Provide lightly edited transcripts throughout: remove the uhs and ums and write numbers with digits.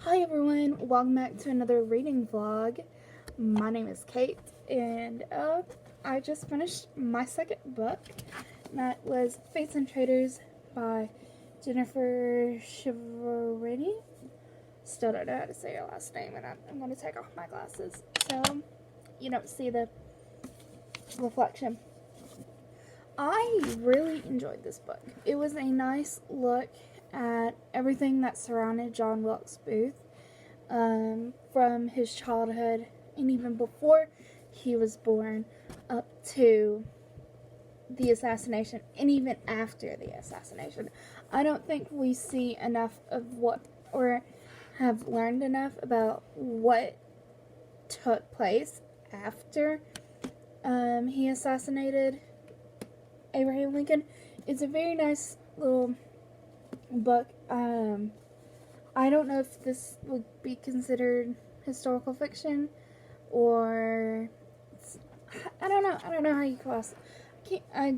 Hi everyone, welcome back to another reading vlog. My name is Kate, and I just finished my second book. That was Fates and Traders by Jennifer Shiverini. Still don't know how to say her last name, and I'm going to take off my glasses so you don't see the reflection. I really enjoyed this book. It was a nice look at everything that surrounded John Wilkes Booth, from his childhood and even before he was born up to the assassination and even after the assassination. I don't think we see enough of what, or have learned enough about what took place after he assassinated Abraham Lincoln. It's a very nice little book. I don't know if this would be considered historical fiction, or I don't know how you class. I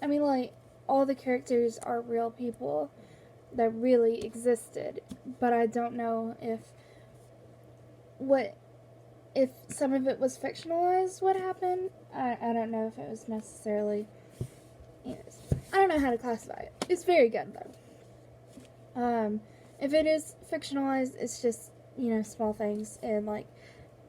mean, like, all the characters are real people that really existed, but I don't know if some of it was fictionalized. What happened? I don't know if it was necessarily. Anyways, I don't know how to classify it. It's very good though. If it is fictionalized, it's just, small things and, like,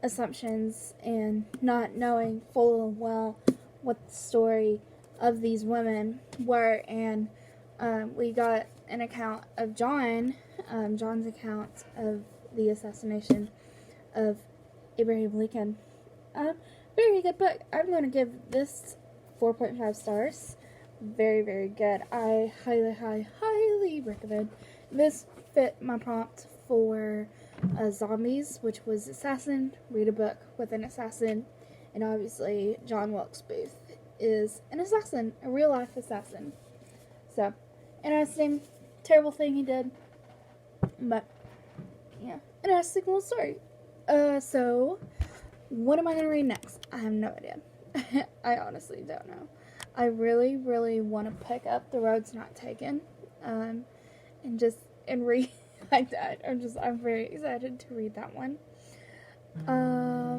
assumptions and not knowing full and well what the story of these women were. And we got an account of John's account of the assassination of Abraham Lincoln. Very good book. I'm going to give this 4.5 stars. Very, very good. I highly recommend. This fit my prompt for zombies, which was assassin. Read a book with an assassin, and obviously John Wilkes Booth is an assassin, a real life assassin. So, interesting, terrible thing he did, but yeah, interesting little story. So what am I gonna read next? I have no idea. I honestly don't know. I really, really want to pick up The Road's Not Taken, and read like that. I'm very excited to read that one. I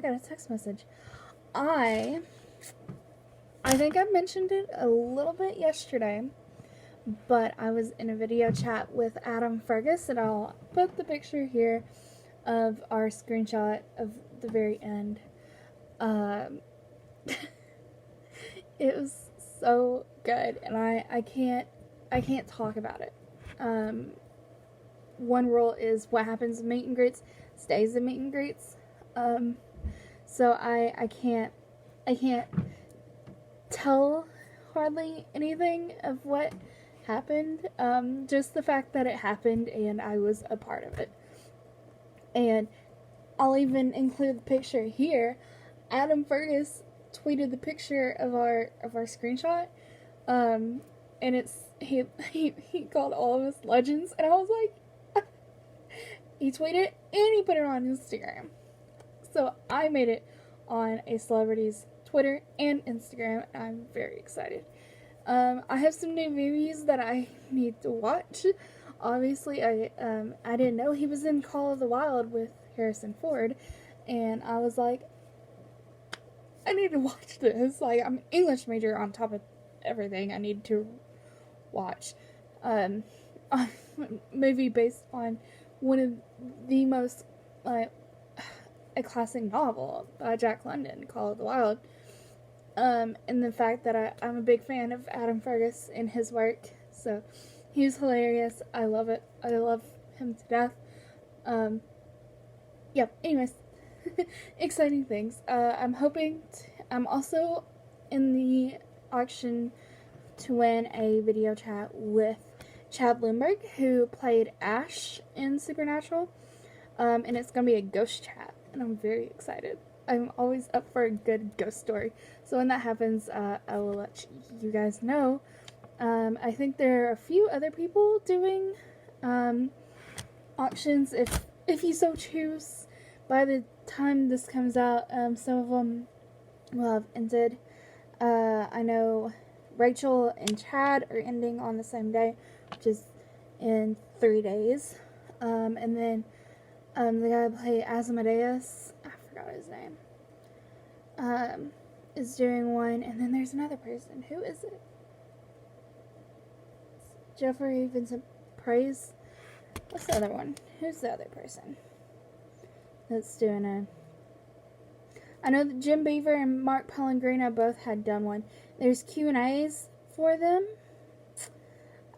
got a text message. I think I mentioned it a little bit yesterday, but I was in a video chat with Adam Fergus, and I'll put the picture here of our screenshot of the very end. It was so good, and I can't talk about it. One rule is what happens in meet and greets stays in meet and greets. So I can't tell hardly anything of what happened. Just the fact that it happened and I was a part of it. And I'll even include the picture here. Adam Fergus tweeted the picture of our screenshot, and it's he called all of us legends, and I was like, he tweeted it and he put it on Instagram. So I made it on a celebrity's Twitter and Instagram, and I'm very excited. I have some new movies that I need to watch. Obviously, I didn't know he was in Call of the Wild with Harrison Ford, and I was like, I need to watch this. Like, I'm an English major on top of everything. I need to watch a movie based on one of the most, a classic novel by Jack London, Call of the Wild. And the fact that I'm a big fan of Adam Fergus and his work. So, he was hilarious. I love it. I love him to death. Yeah, anyways. Exciting things. I'm also in the auction to win a video chat with Chad Lindbergh, who played Ash in Supernatural. And it's going to be a ghost chat, and I'm very excited. I'm always up for a good ghost story. So when that happens, I will let you guys know. I think there are a few other people doing auctions if you so choose. By the time this comes out, some of them will have ended. I know Rachel and Chad are ending on the same day, which is in 3 days. And then the guy who played Asmodeus, I forgot his name, is doing one. And then there's another person. Who is it? Jeffrey Vincent Price. What's the other one? Who's the other person that's doing a... I know that Jim Beaver and Mark Pellegrino both had done one. There's Q&As for them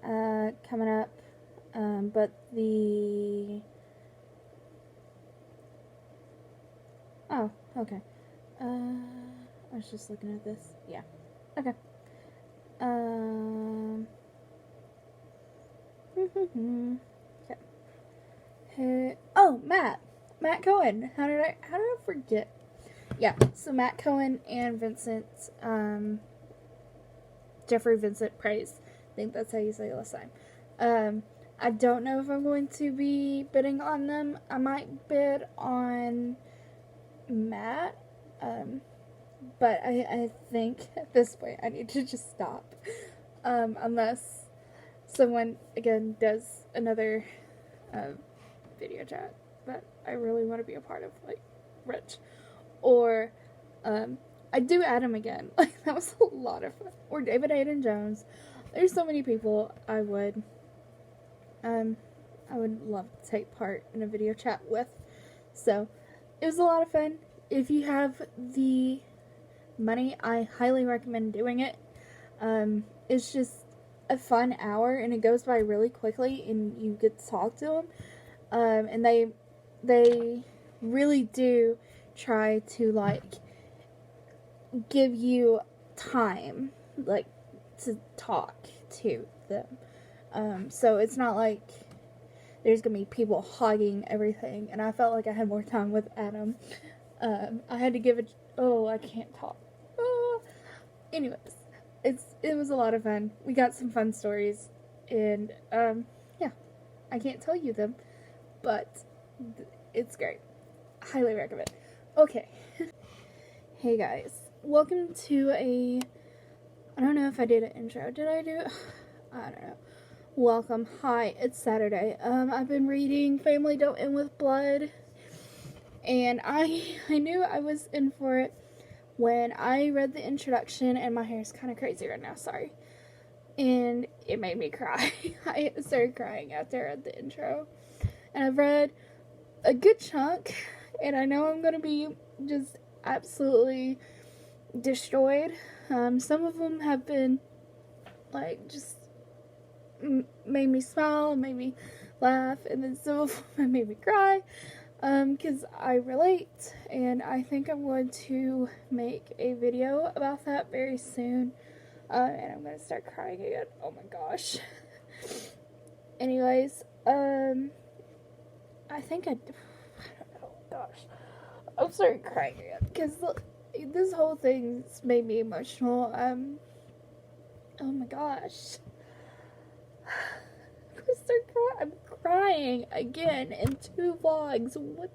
coming up. But the... Oh, okay. I was just looking at this. Yeah. Okay. Okay. Oh, Matt Cohen. How did I forget? Yeah. So Matt Cohen and Jeffrey Vincent Price. I think that's how you say it last time. I don't know if I'm going to be bidding on them. I might bid on Matt. But I think at this point I need to just stop. Unless someone, again, does another video chat that I really want to be a part of, like Rich. Or I do Adam again. Like, that was a lot of fun. Or David Hayden Jones. There's so many people I would love to take part in a video chat with. So it was a lot of fun. If you have the money, I highly recommend doing it. It's just a fun hour, and it goes by really quickly, and you get to talk to them. And they really do try to, like, give you time, like, to talk to them. So it's not like there's gonna be people hogging everything, and I felt like I had more time with Adam. I had to give it... Oh, I can't talk. Anyways, it was a lot of fun. We got some fun stories, and yeah, I can't tell you them, but it's great. Highly recommend. Okay. Hey guys, welcome to I don't know if I did an intro. Did I do it? I don't know. Welcome. Hi, it's Saturday. I've been reading Family Don't End with Blood, and I knew I was in for it when I read the introduction, and my hair is kind of crazy right now, sorry. And it made me cry. I started crying after I read the intro. And I've read a good chunk, and I know I'm going to be just absolutely destroyed. Some of them have been, like, just made me smile, made me laugh, and then some of them have made me cry. Because I relate, and I think I'm going to make a video about that very soon, and I'm going to start crying again. Oh my gosh. Anyways, I think I don't know, gosh, I'm starting crying again, because this whole thing's made me emotional. Oh my gosh. I'm crying again in 2 vlogs. What?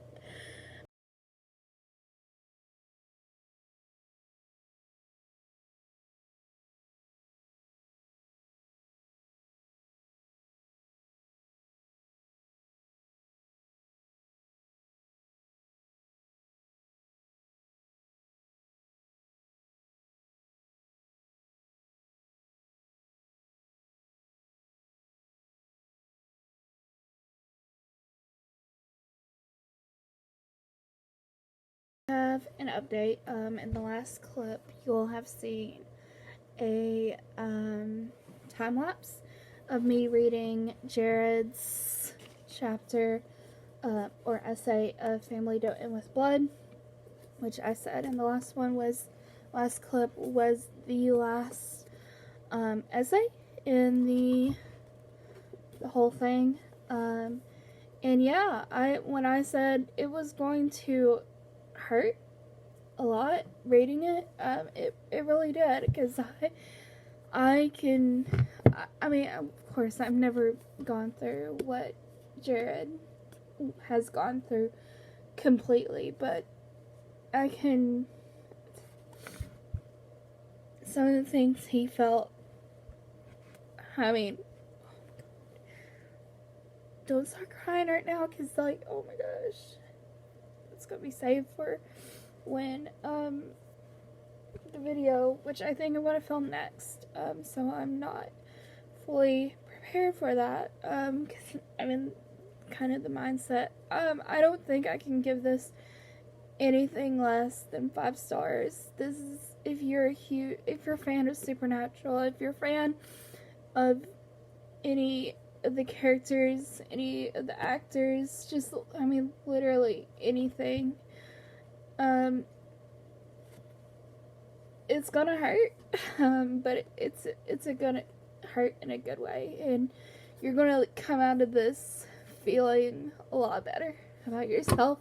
Have an update. In the last clip, you'll have seen a time lapse of me reading Jared's chapter or essay of Family Don't End with Blood, which I said in the last clip was the last essay in the whole thing. And yeah, when I said it was going to hurt a lot reading it, it really did, because I mean, of course, I've never gone through what Jared has gone through completely, but I can... Some of the things he felt, I mean, don't start crying right now, because, like, oh my gosh, it's gonna be saved for when the video, which I think I'm gonna film next, so I'm not fully prepared for that, because I'm in kind of the mindset. I don't think I can give this anything less than 5 stars. This is, if you're a fan of Supernatural, if you're a fan of any of the characters, any of the actors, just, I mean, literally anything, it's gonna hurt, but it's gonna hurt in a good way, and you're gonna come out of this feeling a lot better about yourself,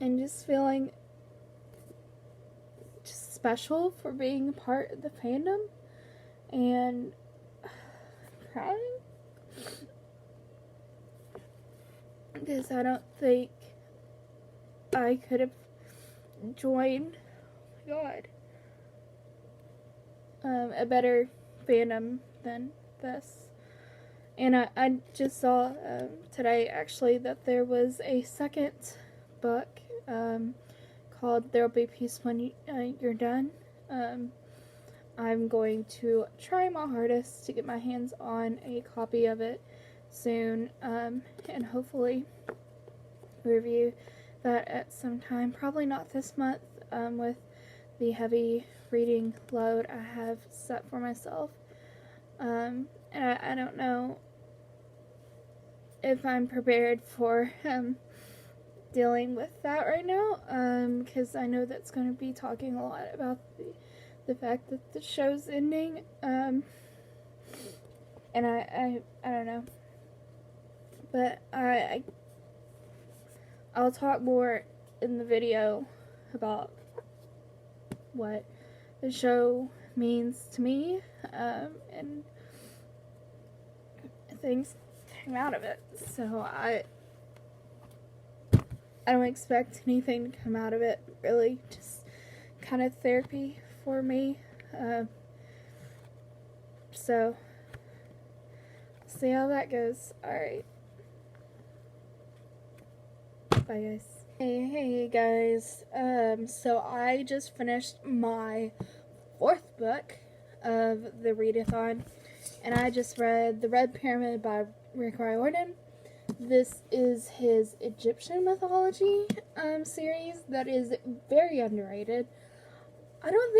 and just feeling just special for being a part of the fandom. And crying because I don't think I could have joined, oh my god, a better fandom than this. And I just saw today, actually, that there was a second book called There'll Be Peace When You're Done. I'm going to try my hardest to get my hands on a copy of it soon, and hopefully review that at some time. Probably not this month, with the heavy reading load I have set for myself. And I don't know if I'm prepared for dealing with that right now, because I know that's going to be talking a lot about the fact that the show's ending, and I don't know, but I'll talk more in the video about what the show means to me, and things came out of it. So I don't expect anything to come out of it, really. Just kind of therapy for me. So see how that goes. Alright. Bye, guys. Hey guys. So I just finished my 4th book of the readathon, and I just read The Red Pyramid by Rick Riordan. This is his Egyptian mythology series that is very underrated. I don't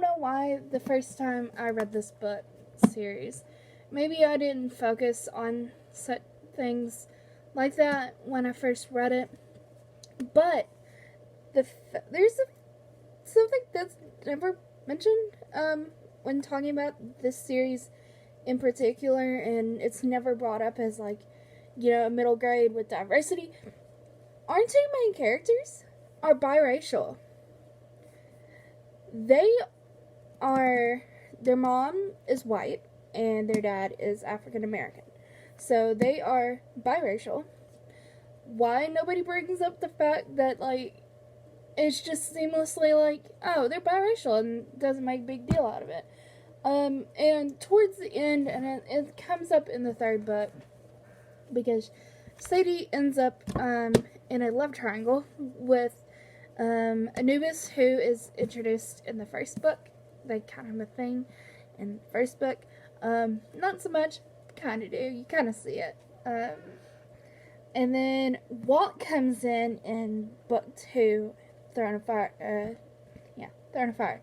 know why the first time I read this book series, maybe I didn't focus on such things like that when I first read it, but there's something that's never mentioned when talking about this series in particular, and it's never brought up as, like, you know, a middle grade with diversity. Our 2 main characters are biracial. Their mom is white and their dad is African American. So they are biracial. Why nobody brings up the fact that, like, it's just seamlessly like, oh, they're biracial, and doesn't make a big deal out of it. And towards the end, and it comes up in the 3rd book, because Sadie ends up in a love triangle with Anubis, who is introduced in the 1st book. They kind of have a thing in the 1st book. Not so much, kind of do. You kind of see it. And then Walt comes in book 2, Throne of Fire. Throne of Fire.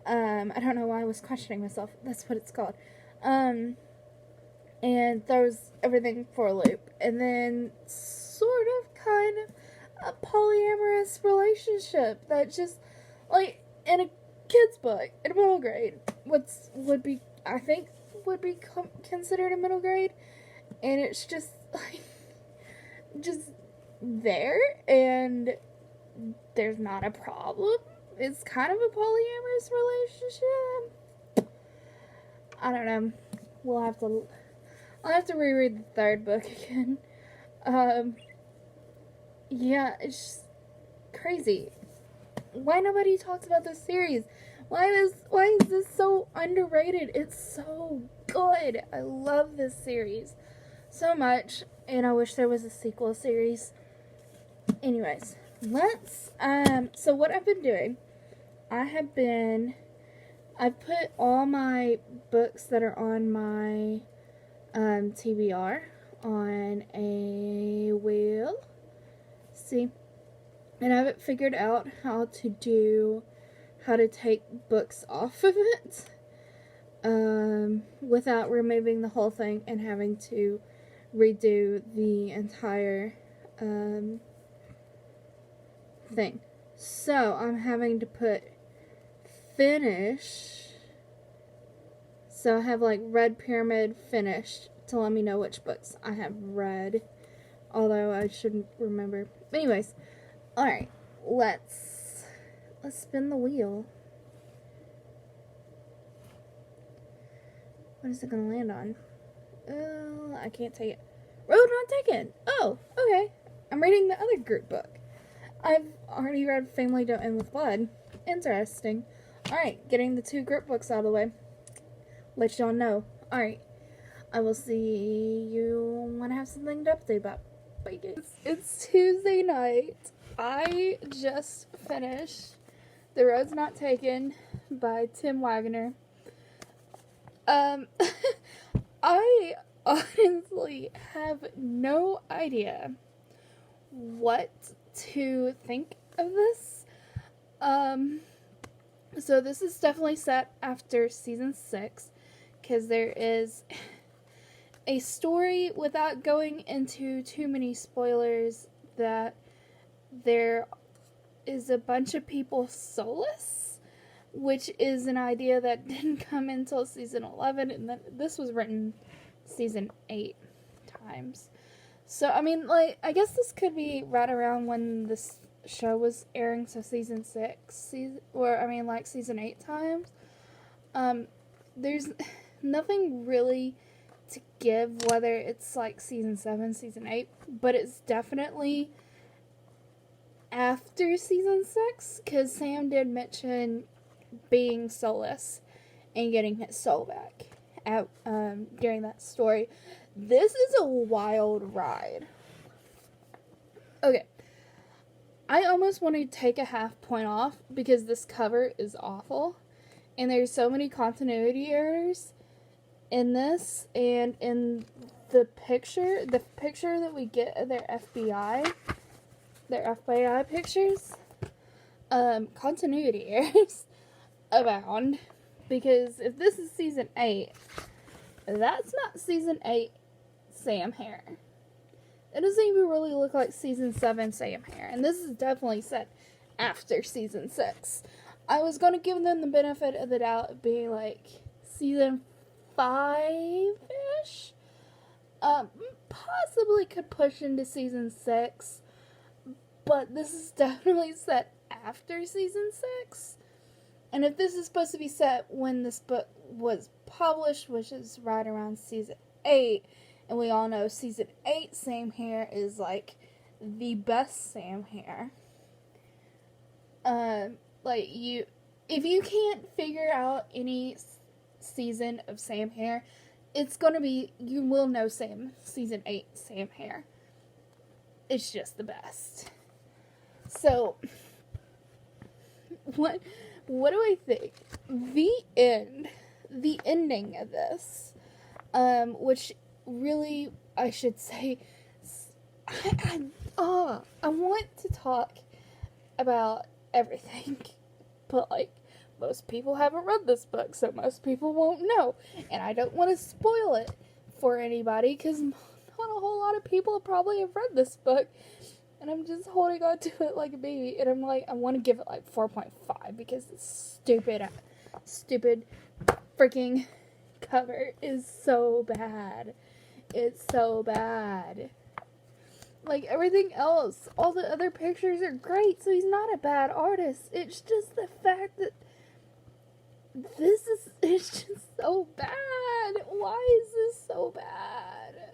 I don't know why I was questioning myself. That's what it's called. And throws everything for a loop. And then sort of, kind of, a polyamorous relationship that just, like, in a kid's book, in a middle grade, would be considered a middle grade, and it's just, like, just there, and there's not a problem. It's kind of a polyamorous relationship. I don't know. I'll have to reread the 3rd book again. Yeah, it's just crazy. Why nobody talks about this series? Why is this so underrated? It's so good. I love this series so much, and I wish there was a sequel series. Anyways, so what I've been doing, I've put all my books that are on my TBR on a wheel. See? And I haven't figured out how to take books off of it without removing the whole thing and having to redo the entire thing. So I'm having to put finish. So I have like red pyramid finished to let me know which books I have read. Although I shouldn't remember. Anyways, alright, let's spin the wheel. What is it gonna land on? Oh, I can't take it. Road not taken. Oh, okay. I'm reading the other group book. I've already read Family Don't End with Blood. Interesting. Alright, getting the 2 group books out of the way. Let y'all know. Alright. I will see you when I have something to update about. Bye guys. It's Tuesday night. I just finished The Road's Not Taken by Tim Wagner. I honestly have no idea what to think of this. So this is definitely set after season 6, because there is a story, without going into too many spoilers, that there is a bunch of people soulless, which is an idea that didn't come until season 11, and then this was written season 8 times. So, I mean, like, I guess this could be right around when this show was airing, so season 6, season 8 times. There's nothing really to give whether it's like season 7, season 8, but it's definitely after season 6, because Sam did mention being soulless and getting his soul back during that story. This is a wild ride. Okay. I almost want to take a half point off because this cover is awful. And there's so many continuity errors in this, and in the picture that we get of their FBI pictures, continuity errors abound. Because if this is season 8, that's not season 8 Sam hair. It doesn't even really look like season 7 Sam hair. And this is definitely set after season 6. I was going to give them the benefit of the doubt of being like season 5-ish. Possibly could push into season 6. But this is definitely set after season 6. And if this is supposed to be set when this book was published, which is right around season 8, and we all know season 8 Sam hair is like the best Sam hair. If you can't figure out any season of Sam hair, it's gonna be, you will know season 8 Sam hair. It's just the best. So, what do I think? The ending of this, which really, I should say, I want to talk about everything, but like, most people haven't read this book, so most people won't know, and I don't want to spoil it for anybody, because not a whole lot of people probably have read this book, and I'm just holding on to it like a baby, and I'm like, I want to give it like 4.5, because this stupid freaking cover is so bad. It's so bad. Like, everything else, all the other pictures are great, so he's not a bad artist. It's just the fact that it's just so bad. Why is this so bad?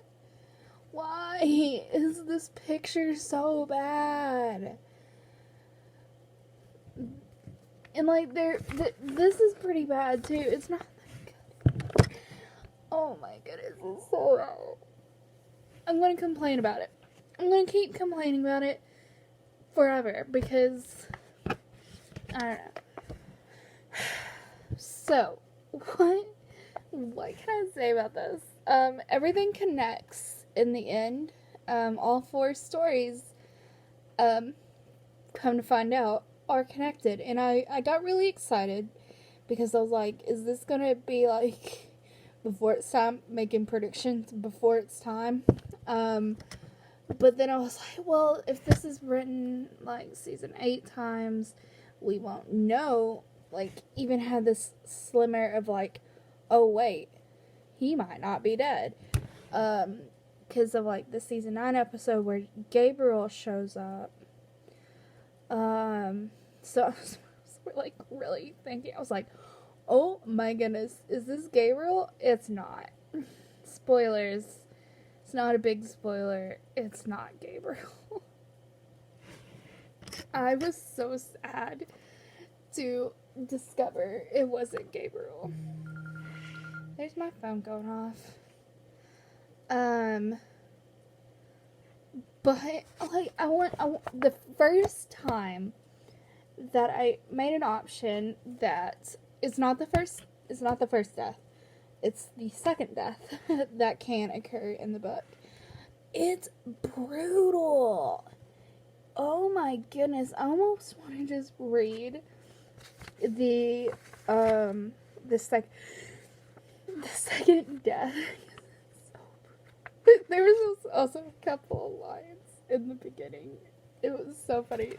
Why is this picture so bad? And like, this is pretty bad too. It's not that good. Oh my goodness, it's so bad. I'm gonna complain about it. I'm gonna keep complaining about it forever because I don't know. So, what can I say about this? Everything connects in the end. All 4 stories, come to find out, are connected. And I got really excited because I was like, is this gonna be like before it's time, making predictions before it's time? But then I was like, well, if this is written like season 8 times, we won't know. Like, even had this slimmer of like, oh wait, he might not be dead. Because of like the season 9 episode where Gabriel shows up. So I was like really thinking, I was like, oh my goodness, is this Gabriel? It's not. Spoilers. It's not a big spoiler. It's not Gabriel. I was so sad to discover it wasn't Gabriel. There's my phone going off. But like I want the first time that I made an option that it's not the first death. It's the second death that can occur in the book. It's brutal. Oh my goodness. I almost want to just read the second death. There was also a couple of lines in the beginning. It was so funny.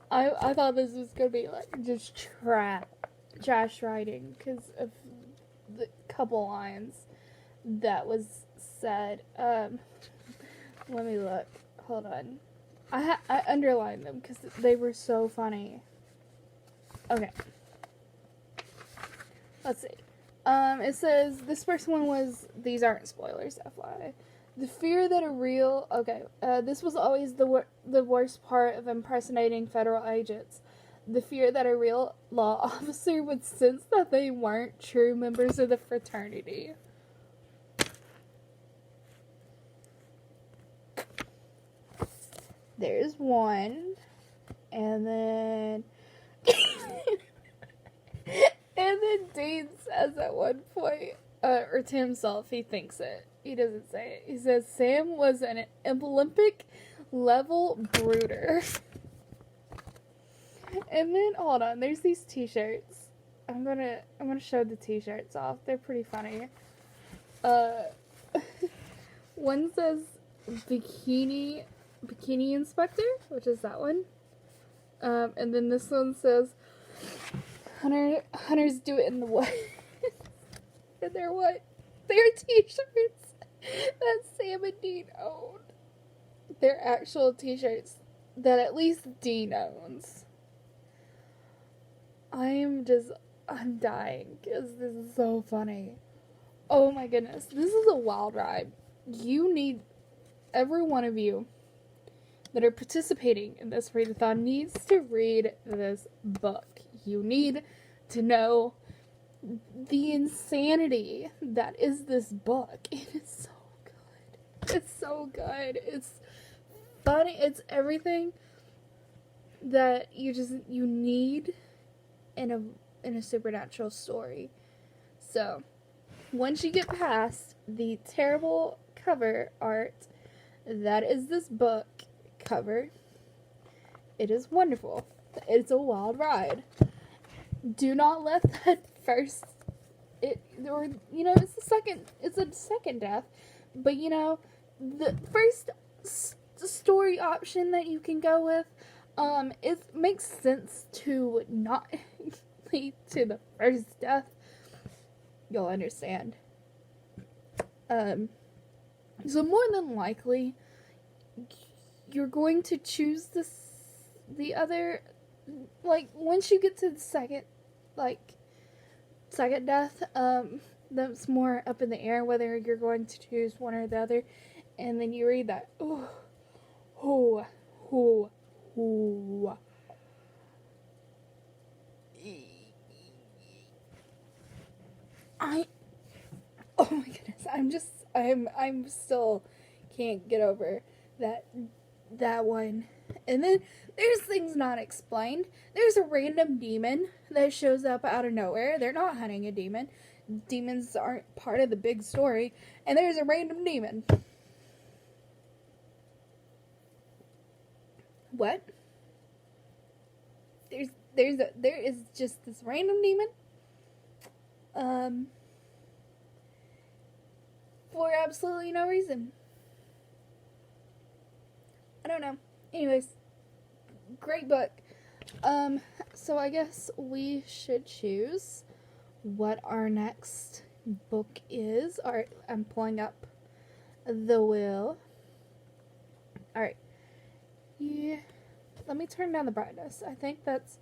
I thought this was gonna be like just trash writing because of the couple lines that was said. Let me look. Hold on. I underlined them because they were so funny. Okay. Let's see. It says, this first one was, these aren't spoilers, FYI. The fear that a real, this was always the worst part of impersonating federal agents. The fear that a real law officer would sense that they weren't true members of the fraternity. There's one. And then... and then Dean says at one point, or to himself, he thinks it. He doesn't say it. He says, Sam was an Olympic level brooder. And then, hold on, there's these t-shirts. I'm gonna show the t-shirts off. They're pretty funny. One says bikini inspector, which is that one. And then this one says hunters do it in the woods. And they're what? They're t-shirts that Sam and Dean own. They're actual t-shirts that at least Dean owns. I'm dying because this is so funny. Oh my goodness. This is a wild ride. You need, every one of you that are participating in this readathon needs to read this book. You need to know the insanity that is this book. It is so good. It's so good. It's funny. It's everything that you need in a supernatural story. So, once you get past the terrible cover art that is this book cover, it is wonderful. It's a wild ride. Do not let that first, it's a second death, but the first story option that you can go with, it makes sense to not lead to the first death. You'll understand. So more than likely, you're going to choose the other, like, once you get to the second death, that's more up in the air whether you're going to choose one or the other, and then you read that, Oh my goodness, I'm still can't get over that one. And then there's things not explained. There's a random demon that shows up out of nowhere. They're not hunting a demon. Demons aren't part of the big story. And there's a random demon. What? There is just this random demon. For absolutely no reason. I don't know. Anyways, great book. So I guess we should choose what our next book is. Alright, I'm pulling up the wheel. Alright. Yeah. Let me turn down the brightness. I think that's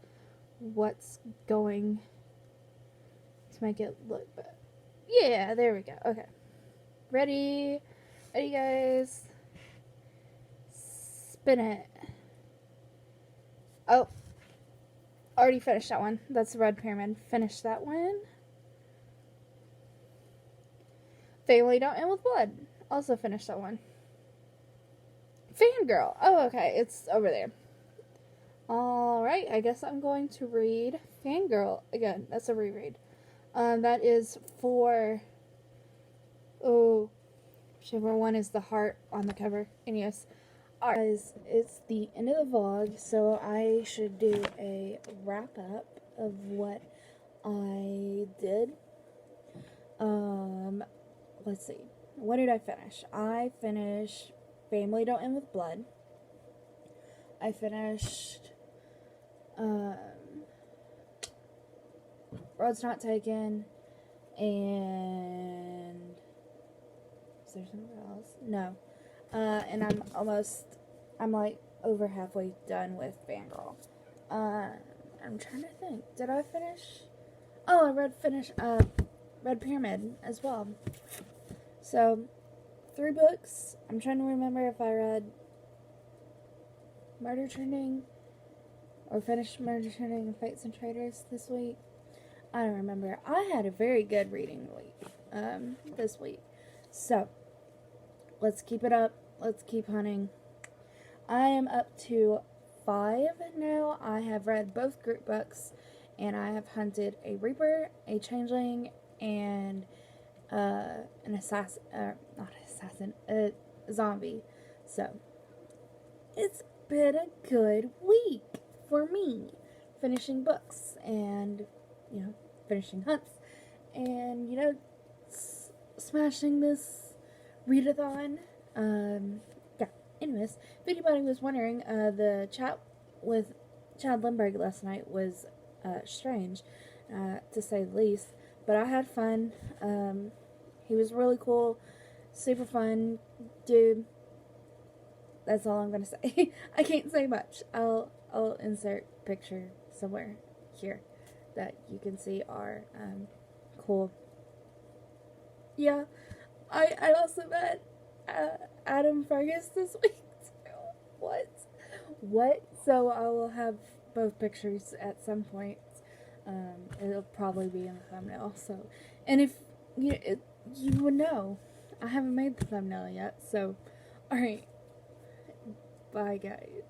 what's going to make it look better. Yeah, there we go. Okay. Ready? Ready, guys? Spin it. Oh. Already finished that one. That's the Red Pyramid. Finished that one. Family Don't End With Blood. Also finished that one. Fangirl. Oh, okay. It's over there. Alright, I guess I'm going to read Fangirl again. That's a reread. That is for... Oh, whichever one is the heart on the cover. Anyways, guys, it's the end of the vlog, so I should do a wrap up of what I did. Let's see. What did I finish? I finished Family Don't End With Blood. I finished Road's Not Taken, and is there something else? No. And I'm like over halfway done with Fangirl. I'm trying to think. Did I finish? Oh, I finished Red Pyramid as well. So, 3 books. I'm trying to remember if I read Murder Trending or finished Murder Trending and Fates and Traders this week. I don't remember. I had a very good reading week this week. So, let's keep it up. Let's keep hunting. I am up to 5 now. I have read both group books, and I have hunted a Reaper, a Changeling, and an assassin, a zombie. So, it's been a good week for me. Finishing books and, finishing hunts. And, smashing this readathon. Yeah. Anyways, if anybody was wondering, the chat with Chad Lindbergh last night was strange, to say the least. But I had fun. He was really cool, super fun dude. That's all I'm gonna say. I can't say much. I'll insert picture somewhere here that you can see our cool. Yeah, I also met Adam Fergus this week too. What? So I will have both pictures at some point. It'll probably be in the thumbnail. So, and if you would know, I haven't made the thumbnail yet. So, all right, bye guys.